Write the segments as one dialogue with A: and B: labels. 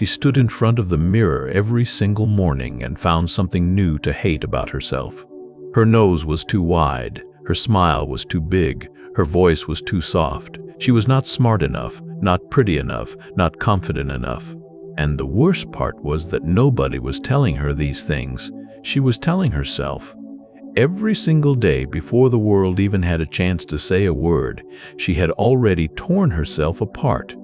A: She stood in front of the mirror every single morning and found something new to hate about herself. Her nose was too wide, her smile was too big, her voice was too soft. She was not smart enough, not pretty enough, not confident enough. And the worst part was that nobody was telling her these things. She was telling herself. Every single day before the world even had a chance to say a word, she had already torn herself apart.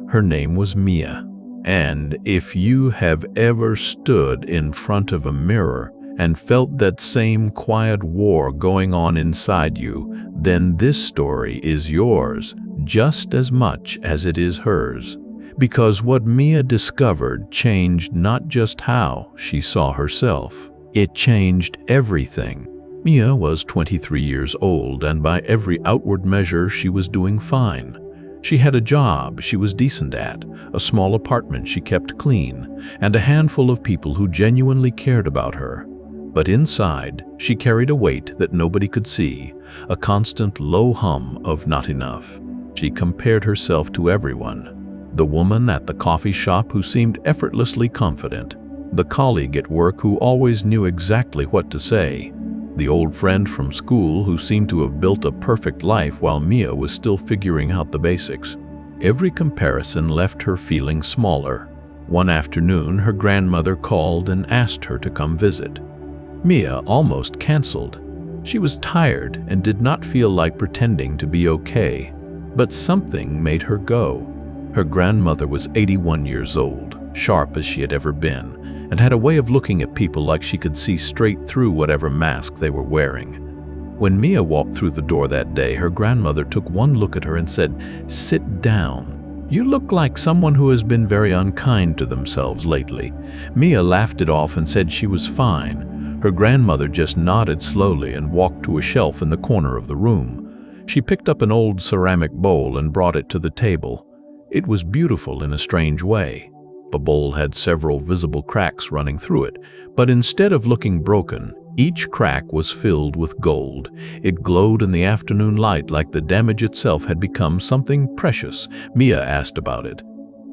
A: Her name was Mia. And if you have ever stood in front of a mirror and felt that same quiet war going on inside you, then this story is yours just as much as it is hers. Because what Mia discovered changed not just how she saw herself, it changed everything. Mia was 23 years old, and by every outward measure she was doing fine. She had a job she was decent at, a small apartment she kept clean, and a handful of people who genuinely cared about her. But inside, she carried a weight that nobody could see, a constant low hum of not enough. She compared herself to everyone. The woman at the coffee shop who seemed effortlessly confident, the colleague at work who always knew exactly what to say, the old friend from school who seemed to have built a perfect life while Mia was still figuring out the basics. Every comparison left her feeling smaller. One afternoon, her grandmother called and asked her to come visit. Mia almost canceled. She was tired and did not feel like pretending to be okay. But something made her go. Her grandmother was 81 years old, sharp as she had ever been, and had a way of looking at people like she could see straight through whatever mask they were wearing. When Mia walked through the door that day, her grandmother took one look at her and said, "Sit down. You look like someone who has been very unkind to themselves lately." Mia laughed it off and said she was fine. Her grandmother just nodded slowly and walked to a shelf in the corner of the room. She picked up an old ceramic bowl and brought it to the table. It was beautiful in a strange way. The bowl had several visible cracks running through it, but instead of looking broken, each crack was filled with gold. It glowed in the afternoon light like the damage itself had become something precious. Mia asked about it.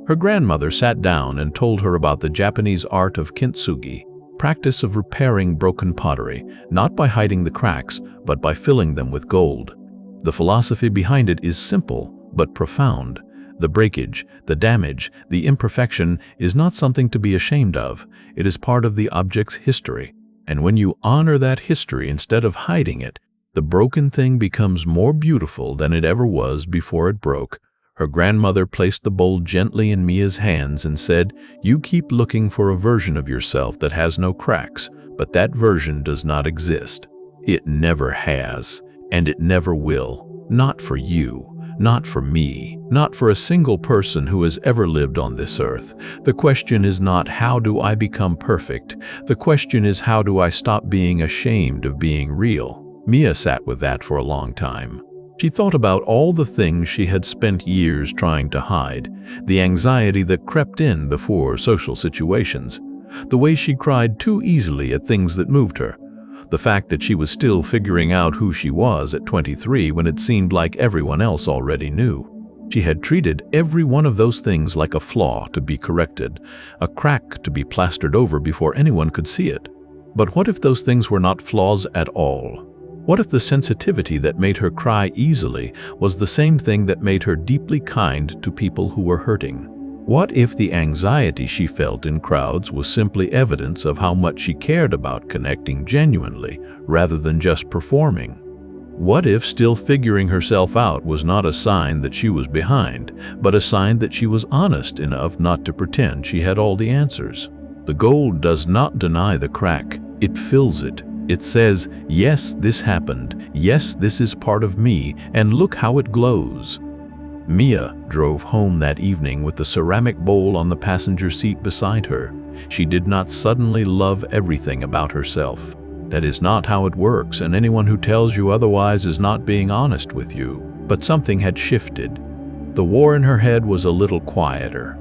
A: Her grandmother sat down and told her about the Japanese art of kintsugi, practice of repairing broken pottery, not by hiding the cracks, but by filling them with gold. The philosophy behind it is simple, but profound. The breakage, the damage, the imperfection is not something to be ashamed of. It is part of the object's history. And when you honor that history instead of hiding it, the broken thing becomes more beautiful than it ever was before it broke. Her grandmother placed the bowl gently in Mia's hands and said, "You keep looking for a version of yourself that has no cracks, but that version does not exist. It never has, and it never will. Not for you. Not for me, not for a single person who has ever lived on this earth. The question is not how do I become perfect? The question is how do I stop being ashamed of being real?" Mia sat with that for a long time. She thought about all the things she had spent years trying to hide, the anxiety that crept in before social situations, the way she cried too easily at things that moved her, the fact that she was still figuring out who she was at 23 when it seemed like everyone else already knew. She had treated every one of those things like a flaw to be corrected, a crack to be plastered over before anyone could see it. But what if those things were not flaws at all? What if the sensitivity that made her cry easily was the same thing that made her deeply kind to people who were hurting? What if the anxiety she felt in crowds was simply evidence of how much she cared about connecting genuinely rather than just performing? What if still figuring herself out was not a sign that she was behind, but a sign that she was honest enough not to pretend she had all the answers? The gold does not deny the crack, it fills it. It says, "Yes, this happened. Yes, this is part of me, and look how it glows." Mia drove home that evening with the ceramic bowl on the passenger seat beside her. She did not suddenly love everything about herself. That is not how it works, and anyone who tells you otherwise is not being honest with you. But something had shifted. The war in her head was a little quieter.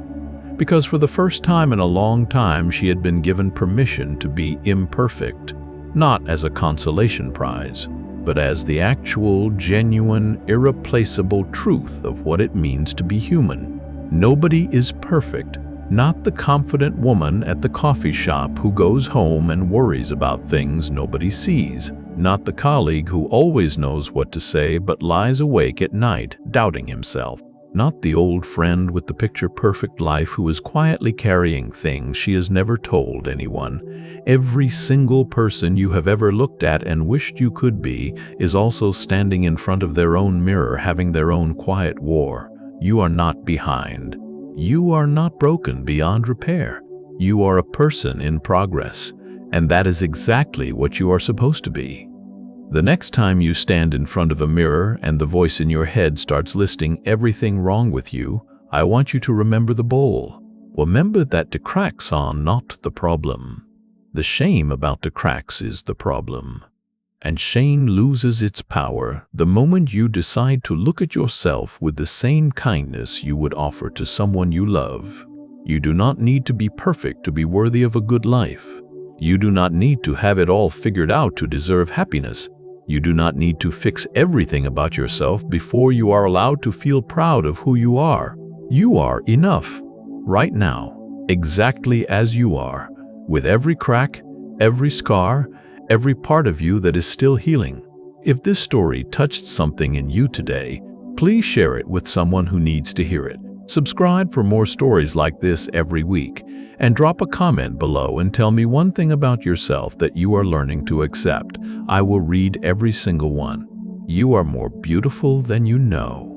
A: Because for the first time in a long time, she had been given permission to be imperfect, not as a consolation prize, but as the actual, genuine, irreplaceable truth of what it means to be human. Nobody is perfect. Not the confident woman at the coffee shop who goes home and worries about things nobody sees. Not the colleague who always knows what to say but lies awake at night, doubting himself. Not the old friend with the picture-perfect life who is quietly carrying things she has never told anyone. Every single person you have ever looked at and wished you could be is also standing in front of their own mirror, having their own quiet war. You are not behind. You are not broken beyond repair. You are a person in progress, and that is exactly what you are supposed to be. The next time you stand in front of a mirror and the voice in your head starts listing everything wrong with you, I want you to remember the bowl. Remember that the cracks are not the problem. The shame about the cracks is the problem. And shame loses its power the moment you decide to look at yourself with the same kindness you would offer to someone you love. You do not need to be perfect to be worthy of a good life. You do not need to have it all figured out to deserve happiness. You do not need to fix everything about yourself before you are allowed to feel proud of who you are. You are enough, right now, exactly as you are, with every crack, every scar, every part of you that is still healing. If this story touched something in you today, please share it with someone who needs to hear it. Subscribe for more stories like this every week, and drop a comment below and tell me one thing about yourself that you are learning to accept. I will read every single one. You are more beautiful than you know.